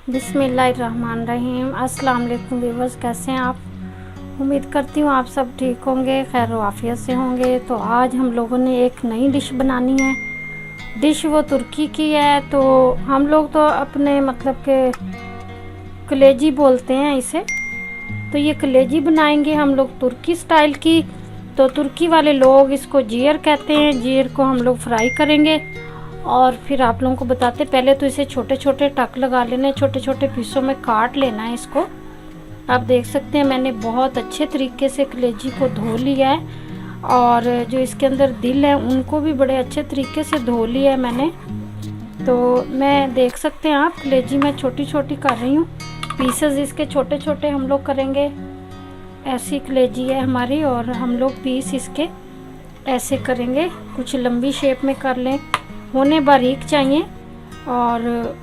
बिस्मिल्लाहिर्रहमानिर्रहीम। अस्सलाम वालेकुम व्यूअर्स, कैसे हैं आप? उम्मीद करती हूँ आप सब ठीक होंगे, खैर आफियत से होंगे। तो आज हम लोगों ने एक नई डिश बनानी है। डिश वो तुर्की की है। तो हम लोग तो अपने मतलब के कलेजी बोलते हैं इसे। तो ये कलेजी बनाएंगे हम लोग तुर्की स्टाइल की। तो तुर्की वाले लोग इसको जियर कहते हैं। जियर को हम लोग फ्राई करेंगे और फिर आप लोगों को बताते। पहले तो इसे छोटे छोटे टक लगा लेने, छोटे छोटे पीसों में काट लेना है इसको। आप देख सकते हैं मैंने बहुत अच्छे तरीके से कलेजी को धो लिया है और जो इसके अंदर दिल है उनको भी बड़े अच्छे तरीके से धो लिया है मैंने। तो मैं देख सकते हैं आप, कलेजी मैं छोटी छोटी कर रही हूँ। पीसेस इसके छोटे छोटे हम लोग करेंगे। ऐसी कलेजी है हमारी और हम लोग पीस इसके ऐसे करेंगे, कुछ लंबी शेप में कर लें, होने बारीक चाहिए। और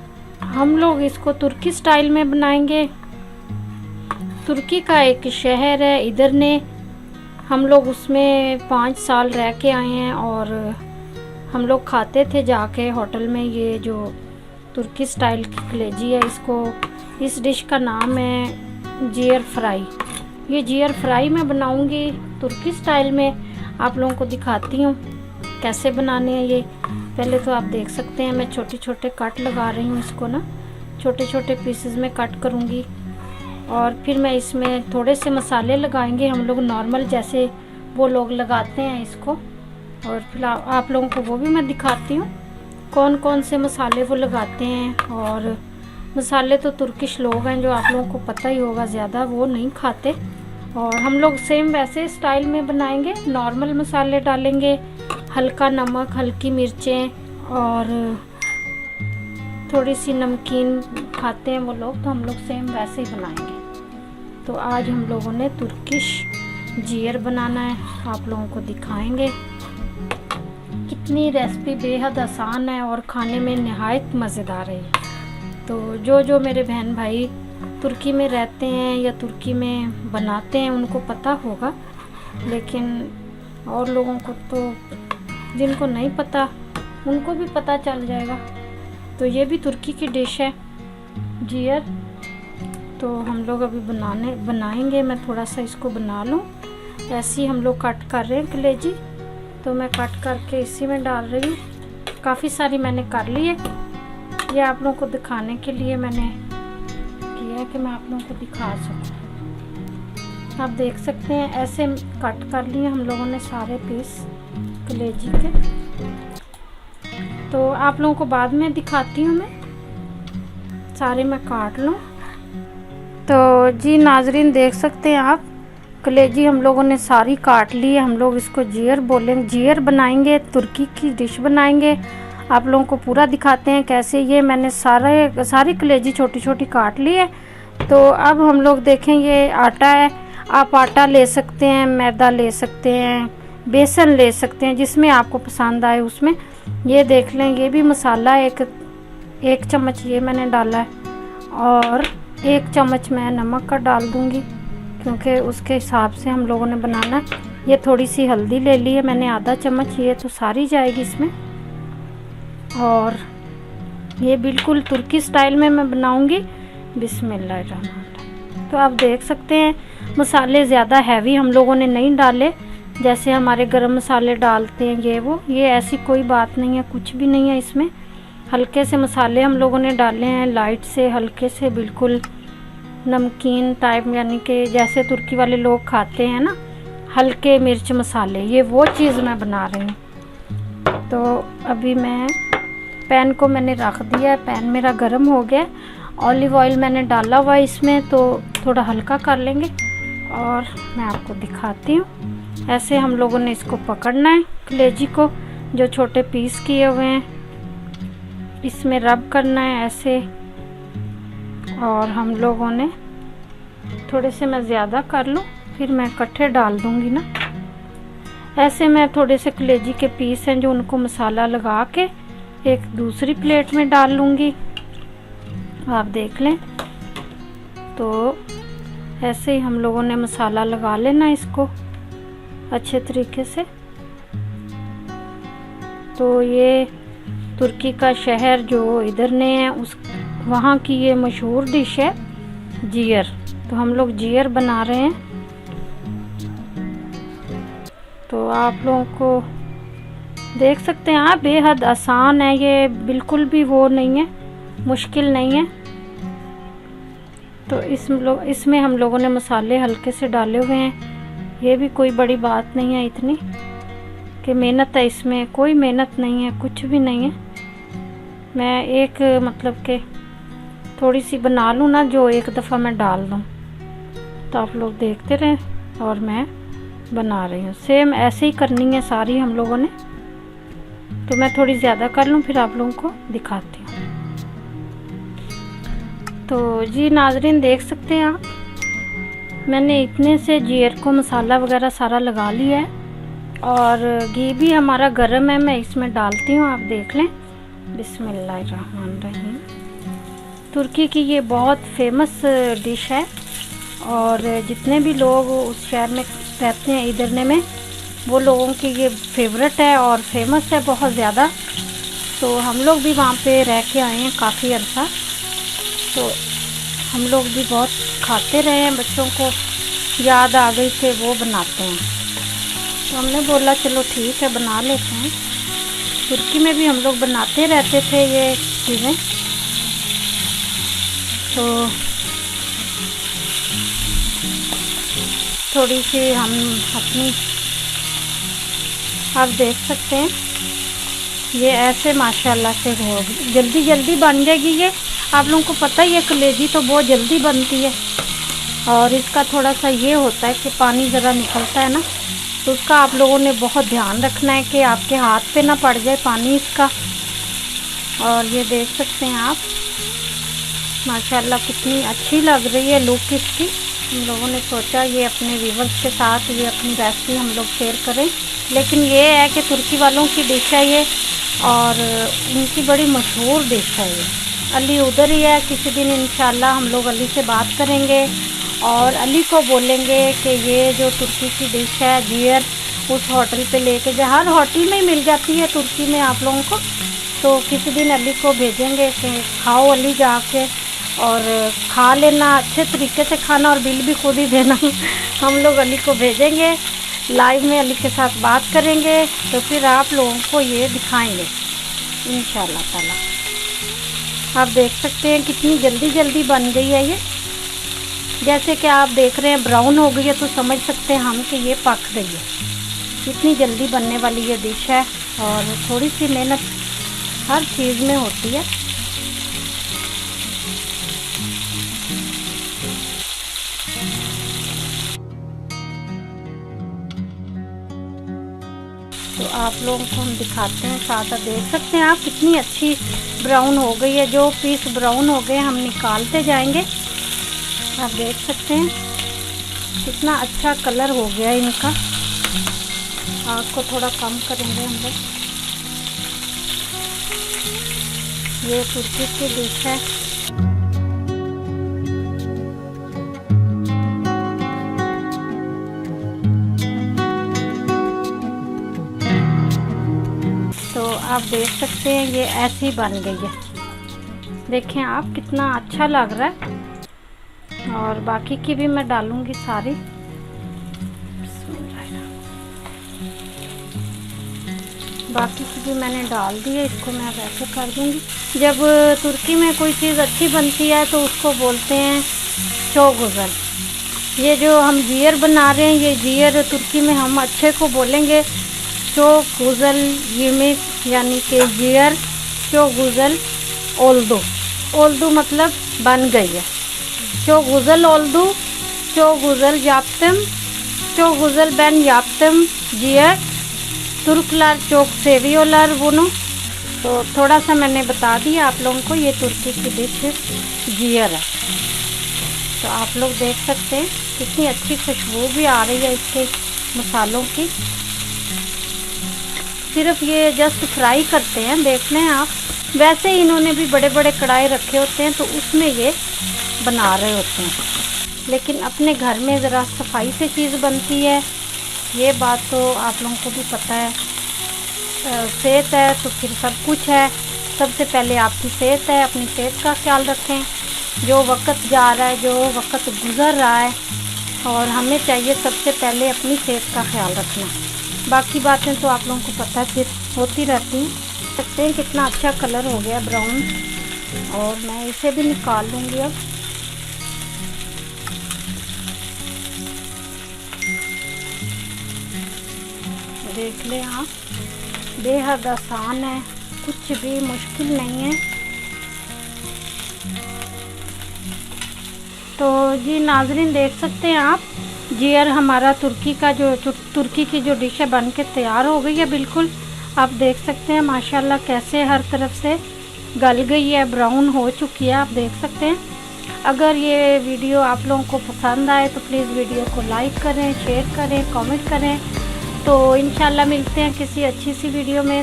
हम लोग इसको तुर्की स्टाइल में बनाएंगे। तुर्की का एक शहर है इधर ने, हम लोग उसमें 5 साल रह के आए हैं और हम लोग खाते थे जाके होटल में। ये जो तुर्की स्टाइल की कलेजी है, इसको इस डिश का नाम है जियर फ्राई। ये जियर फ्राई मैं बनाऊंगी तुर्की स्टाइल में, आप लोगों को दिखाती हूँ कैसे बनाने हैं ये। पहले तो आप देख सकते हैं मैं छोटे छोटे कट लगा रही हूँ इसको ना, छोटे छोटे पीसेस में कट करूँगी। और फिर मैं इसमें थोड़े से मसाले लगाएंगे हम लोग नॉर्मल, जैसे वो लोग लगाते हैं इसको। और फिर आप लोगों को वो भी मैं दिखाती हूँ कौन कौन से मसाले वो लगाते हैं। और मसाले तो तुर्किश लोग हैं जो आप लोगों को पता ही होगा, ज़्यादा वो नहीं खाते। और हम लोग सेम वैसे स्टाइल में बनाएंगे, नॉर्मल मसाले डालेंगे, हल्का नमक, हल्की मिर्चें और थोड़ी सी नमकीन खाते हैं वो लोग, तो हम लोग सेम वैसे ही बनाएंगे। तो आज हम लोगों ने तुर्किश जियर बनाना है, आप लोगों को दिखाएंगे। कितनी रेसिपी बेहद आसान है और खाने में नहायत मज़ेदार है। तो जो मेरे बहन भाई तुर्की में रहते हैं या तुर्की में बनाते हैं उनको पता होगा, लेकिन और लोगों को तो जिनको नहीं पता उनको भी पता चल जाएगा। तो ये भी तुर्की की डिश है जियर। तो हम लोग अभी बनाएंगे। मैं थोड़ा सा इसको बना लूँ, ऐसे ही हम लोग कट कर रहे हैं कलेजी। तो मैं कट करके इसी में डाल रही हूँ। काफ़ी सारी मैंने कर ली है, ये आप लोगों को दिखाने के लिए मैंने किया कि मैं आप लोगों को दिखा सकूँ। आप देख सकते हैं ऐसे कट कर लिए हम लोगों ने सारे पीस कलेजी के। तो आप लोगों को बाद में दिखाती हूँ मैं, सारे मैं काट लूँ। तो जी नाजरीन देख सकते हैं आप, कलेजी हम लोगों ने सारी काट ली है। हम लोग इसको जियर बोलेंगे, जियर बनाएंगे, तुर्की की डिश बनाएंगे। आप लोगों को पूरा दिखाते हैं कैसे। ये मैंने सारी कलेजी छोटी छोटी काट ली है। तो अब हम लोग देखें, ये आटा है, आप आटा ले सकते हैं, मैदा ले सकते हैं, बेसन ले सकते हैं, जिसमें आपको पसंद आए उसमें। ये देख लें, ये भी मसाला एक चम्मच ये मैंने डाला है और 1 चम्मच मैं नमक का डाल दूँगी क्योंकि उसके हिसाब से हम लोगों ने बनाना है। ये थोड़ी सी हल्दी ले ली है मैंने, आधा चम्मच, ये तो सारी जाएगी इसमें। और ये बिल्कुल तुर्की स्टाइल में मैं बनाऊंगी। बिस्मिल्लाहिर्रहमानिर्रहीम। तो आप देख सकते हैं मसाले ज़्यादा हैवी हम लोगों ने नहीं डाले, जैसे हमारे गरम मसाले डालते हैं ये ऐसी कोई बात नहीं है, कुछ भी नहीं है इसमें। हल्के से मसाले हम लोगों ने डाले हैं, लाइट से, हल्के से, बिल्कुल नमकीन टाइप, यानी कि जैसे तुर्की वाले लोग खाते हैं ना, हल्के मिर्च मसाले, ये वो चीज़ मैं बना रही हूँ। तो अभी मैं पैन को मैंने रख दिया है, पैन मेरा गर्म हो गया। ऑलिव ऑयल मैंने डाला हुआ है इसमें, तो थोड़ा हल्का कर लेंगे और मैं आपको दिखाती हूँ। ऐसे हम लोगों ने इसको पकड़ना है, कलेजी को जो छोटे पीस किए हुए हैं इसमें रब करना है ऐसे। और हम लोगों ने थोड़े से मैं ज़्यादा कर लूँ, फिर मैं इकट्ठे डाल दूँगी ना। ऐसे मैं थोड़े से कलेजी के पीस हैं जो उनको मसाला लगा के एक दूसरी प्लेट में डाल लूँगी, आप देख लें। तो ऐसे ही हम लोगों ने मसाला लगा लेना इसको अच्छे तरीके से। तो ये तुर्की का शहर जो इधर ने है वहाँ की ये मशहूर डिश है जियर। तो हम लोग जियर बना रहे हैं। तो आप लोगों को देख सकते हैं आप, बेहद आसान है ये, बिल्कुल भी वो नहीं है, मुश्किल नहीं है। तो इसमें हम लोगों ने मसाले हल्के से डाले हुए हैं। ये भी कोई बड़ी बात नहीं है इतनी कि मेहनत है, इसमें कोई मेहनत नहीं है, कुछ भी नहीं है। मैं एक मतलब कि थोड़ी सी बना लूँ ना, जो एक दफ़ा मैं डाल दूँ, तो आप लोग देखते रहें और मैं बना रही हूँ। सेम ऐसे ही करनी है सारी हम लोगों ने। तो मैं थोड़ी ज़्यादा कर लूँ फिर आप लोगों को दिखाती हूँ। तो जी नाज़रीन देख सकते हैं आप, मैंने इतने से जियर को मसाला वगैरह सारा लगा लिया है और घी भी हमारा गर्म है। मैं इसमें डालती हूँ, आप देख लें। बिस्मिल्लाहिर्रहमानिर्रहीम। तुर्की की ये बहुत फेमस डिश है और जितने भी लोग उस शहर में रहते हैं इधरने में, वो लोगों की ये फेवरेट है और फेमस है बहुत ज़्यादा। तो हम लोग भी वहाँ पे रह के आए हैं काफ़ी अर्सा, तो हम लोग भी बहुत खाते रहे हैं, बच्चों को याद आ गई कि वो बनाते हैं। तो हमने बोला चलो ठीक है बना लेते हैं। तुर्की में भी हम लोग बनाते रहते थे ये चीज़ें। तो थोड़ी सी हम अपनी, आप देख सकते हैं ये ऐसे माशाल्लाह से हो जल्दी जल्दी बन जाएगी ये। आप लोगों को पता ही है कलेजी तो बहुत जल्दी बनती है और इसका थोड़ा सा ये होता है कि पानी ज़रा निकलता है ना, तो उसका आप लोगों ने बहुत ध्यान रखना है कि आपके हाथ पे ना पड़ जाए पानी इसका। और ये देख सकते हैं आप माशाल्लाह कितनी अच्छी लग रही है लुक इसकी। हम लोगों ने सोचा ये अपने व्यूवर्स के साथ ये अपनी रेसिपी हम लोग शेयर करें। लेकिन ये है कि तुर्की वालों की डिश है ये और इनकी बड़ी मशहूर डिश है ये। अली उधर ही है, किसी दिन इंशाल्लाह हम लोग अली से बात करेंगे और अली को बोलेंगे कि ये जो तुर्की की डिश है जियर उस होटल पे लेके जाए। हर होटल में ही मिल जाती है तुर्की में आप लोगों को। तो किसी दिन अली को भेजेंगे कि खाओ अली जाके और खा लेना, अच्छे तरीके से खाना और बिल भी खुद ही देना। हम लोग अली को भेजेंगे, लाइव में अली के साथ बात करेंगे तो फिर आप लोगों को ये दिखाएंगे इंशाल्लाह ताला। आप देख सकते हैं कितनी जल्दी जल्दी बन गई है ये। जैसे कि आप देख रहे हैं ब्राउन हो गई है तो समझ सकते हैं हम कि ये पक गई है। इतनी जल्दी बनने वाली ये डिश है और थोड़ी सी मेहनत हर चीज़ में होती है। तो आप लोगों को हम दिखाते हैं साथ साथ। देख सकते हैं आप कितनी अच्छी ब्राउन हो गई है। जो पीस ब्राउन हो गए हम निकालते जाएंगे। आप देख सकते हैं कितना अच्छा कलर हो गया इनका। आग को थोड़ा कम करेंगे हम लोग। ये तुर्की की डिश है। तो आप देख सकते हैं ये ऐसी बन गई है। देखें आप कितना अच्छा लग रहा है। और बाकी की भी मैं डालूंगी सारी। बाकी की भी मैंने डाल दी है, इसको मैं वैसे कर दूंगी। जब तुर्की में कोई चीज़ अच्छी बनती है तो उसको बोलते हैं चोगुजल। ये जो हम जियर बना रहे हैं ये जियर तुर्की में हम अच्छे को बोलेंगे चोगुजल येमेक, यानी कि जियर चोगुजल ओल्दू। ओल्दू मतलब बन गई है। चोगुजल ओल्दू, चोगुजल याप्तम, चोगुजल ben yaptım ciğer, Türkler çok seviyorlar bunu। तो थोड़ा सा मैंने बता दिया आप लोगों को, ये तुर्की की डिश जियर है। तो आप लोग देख सकते हैं कितनी अच्छी खुशबू भी आ रही है इसके मसालों की। सिर्फ ये जस्ट फ्राई करते हैं, देख लें आप। वैसे ही इन्होंने भी बड़े बड़े कढ़ाई रखे होते हैं तो उसमें ये बना रहे होते हैं। लेकिन अपने घर में ज़रा सफाई से चीज़ बनती है, ये बात तो आप लोगों को भी पता है। सेहत है तो फिर सब कुछ है। सबसे पहले आपकी सेहत है, अपनी सेहत का ख्याल रखें। जो वक्त जा रहा है, जो वक्त गुज़र रहा है, और हमें चाहिए सबसे पहले अपनी सेहत का ख्याल रखना। बाकी बातें तो आप लोगों को पता फिर होती रहती हैं। देखते हैं कितना अच्छा कलर हो गया ब्राउन, और मैं इसे भी निकाल लूँगी अब। देख लें आप, बेहद आसान है, कुछ भी मुश्किल नहीं है। तो जी नाज़रीन, देख सकते हैं आप, जियर हमारा तुर्की की जो डिश है बन के तैयार हो गई है बिल्कुल। आप देख सकते हैं माशाल्लाह कैसे हर तरफ से गल गई है, ब्राउन हो चुकी है, आप देख सकते हैं। अगर ये वीडियो आप लोगों को पसंद आए तो प्लीज़ वीडियो को लाइक करें, शेयर करें, कमेंट करें। तो इंशाल्लाह मिलते हैं किसी अच्छी सी वीडियो में।